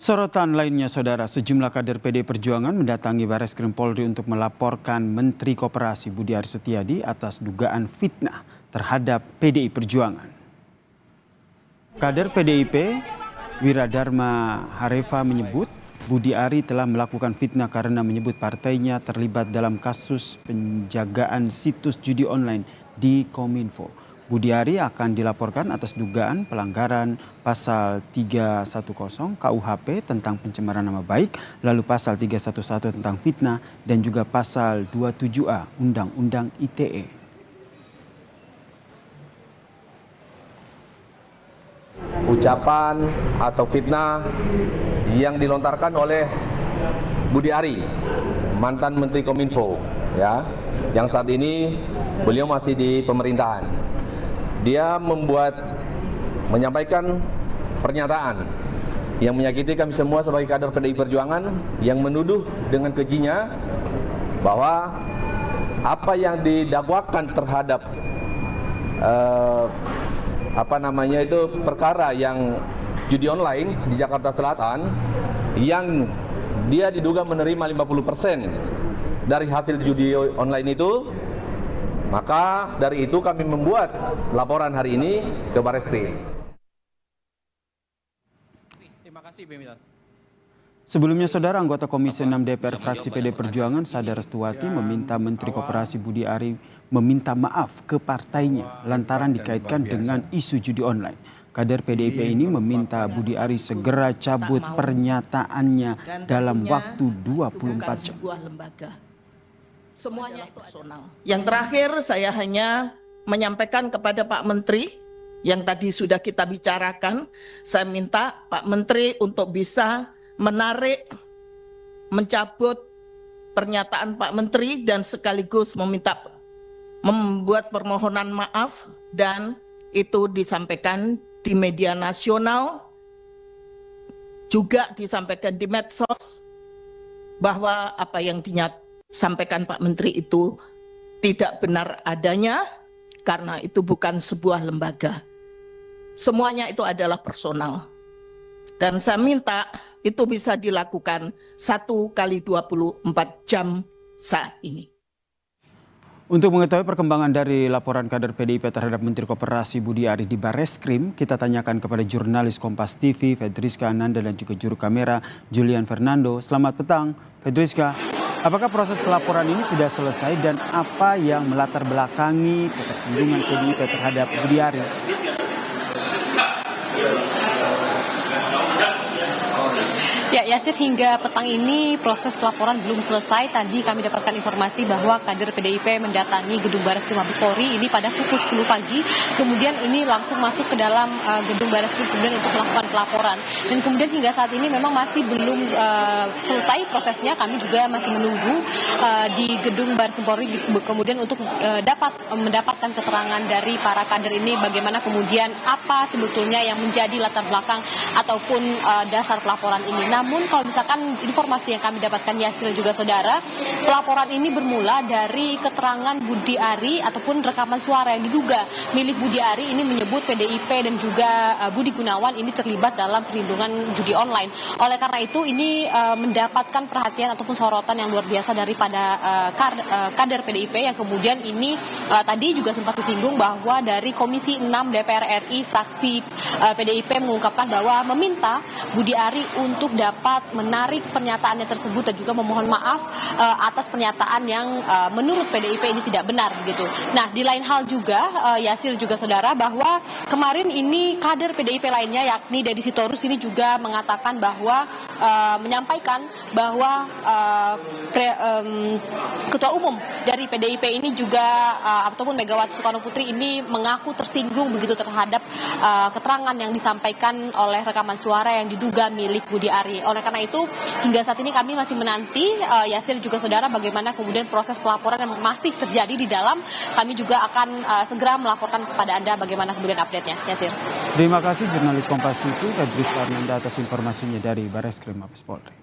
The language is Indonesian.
Sorotan lainnya, Saudara, sejumlah kader PDI Perjuangan mendatangi Bareskrim Polri untuk melaporkan Menteri Koperasi Budi Aris Setiadi atas dugaan fitnah terhadap PDI Perjuangan. Kader PDIP Wiradharma Hareva menyebut Budi Ari telah melakukan fitnah karena menyebut partainya terlibat dalam kasus penjagaan situs judi online di Kominfo. Budi Ari akan dilaporkan atas dugaan pelanggaran pasal 310 KUHP tentang pencemaran nama baik, lalu pasal 311 tentang fitnah, dan juga pasal 27A Undang-Undang ITE. Ucapan atau fitnah yang dilontarkan oleh Budi Ari, mantan Menteri Kominfo, ya, yang saat ini beliau masih di pemerintahan. Dia menyampaikan pernyataan yang menyakiti kami semua sebagai kader PDI Perjuangan, yang menuduh dengan kejinya bahwa apa yang didakwakan terhadap perkara yang judi online di Jakarta Selatan, yang dia diduga menerima 50% dari hasil judi online itu. Maka dari itu kami membuat laporan hari ini ke Bareskrim. Terima kasih, Bimitan. Sebelumnya, Saudara, anggota Komisi 6 DPR fraksi PDI Perjuangan Sada Restuwati meminta Menteri Koperasi Budi Ari meminta maaf ke partainya lantaran dikaitkan dengan isu judi online. Kader PDIP ini meminta Budi Ari segera cabut pernyataannya dalam waktu 24 jam. Semuanya personal. Yang terakhir, saya hanya menyampaikan kepada Pak Menteri yang tadi sudah kita bicarakan. Saya minta Pak Menteri untuk bisa mencabut pernyataan Pak Menteri dan sekaligus membuat permohonan maaf, dan itu disampaikan di media nasional, juga disampaikan di medsos, bahwa apa yang sampaikan Pak Menteri itu tidak benar adanya, karena itu bukan sebuah lembaga. Semuanya itu adalah personal. Dan saya minta itu bisa dilakukan 1x24 jam saat ini. Untuk mengetahui perkembangan dari laporan kader PDIP terhadap Menteri Koperasi Budi Ari di Bareskrim, kita tanyakan kepada jurnalis Kompas TV Fedriska Ananda dan juga juru kamera Julian Fernando. Selamat petang, Fedriska. Apakah proses pelaporan ini sudah selesai dan apa yang melatar belakangi ketersinggungan PDIP terhadap Budi Ari? Ya, Yasir, hingga petang ini proses pelaporan belum selesai. Tadi kami dapatkan informasi bahwa kader PDIP mendatangi gedung Bareskrim Mabes Polri ini pada pukul 10 pagi. Kemudian ini langsung masuk ke dalam gedung Bareskrim kemudian untuk melakukan pelaporan. Dan kemudian hingga saat ini memang masih belum selesai prosesnya. Kami juga masih menunggu di gedung Bareskrim Polri kemudian untuk mendapatkan keterangan dari para kader ini bagaimana kemudian apa sebetulnya yang menjadi latar belakang ataupun dasar pelaporan ini. Namun kalau misalkan informasi yang kami dapatkan, Yasir juga Saudara, pelaporan ini bermula dari keterangan Budi Ari ataupun rekaman suara yang diduga milik Budi Ari ini menyebut PDIP dan juga Budi Gunawan ini terlibat dalam perlindungan judi online. Oleh karena itu ini mendapatkan perhatian ataupun sorotan yang luar biasa daripada kader PDIP yang kemudian ini tadi juga sempat disinggung bahwa dari Komisi 6 DPR RI fraksi PDIP mengungkapkan bahwa meminta Budi Ari untuk dapat menarik pernyataannya tersebut dan juga memohon maaf atas pernyataan yang menurut PDIP ini tidak benar begitu. Nah, di lain hal juga Yasir juga Saudara, bahwa kemarin ini kader PDIP lainnya yakni Deddy Sitorus ini juga mengatakan bahwa menyampaikan bahwa Ketua Umum dari PDIP ini juga ataupun Megawati Soekarno Putri ini mengaku tersinggung begitu terhadap keterangan yang disampaikan oleh rekaman suara yang diduga milik Budi Ari. Oleh karena itu hingga saat ini kami masih menanti Yasir juga Saudara bagaimana kemudian proses pelaporan yang masih terjadi di dalam. Kami juga akan segera melaporkan kepada Anda bagaimana kemudian update-nya, Yasir. Terima kasih jurnalis Kompas TV Fedriska Ananda atas informasinya dari Bareskrim Mabes Polri.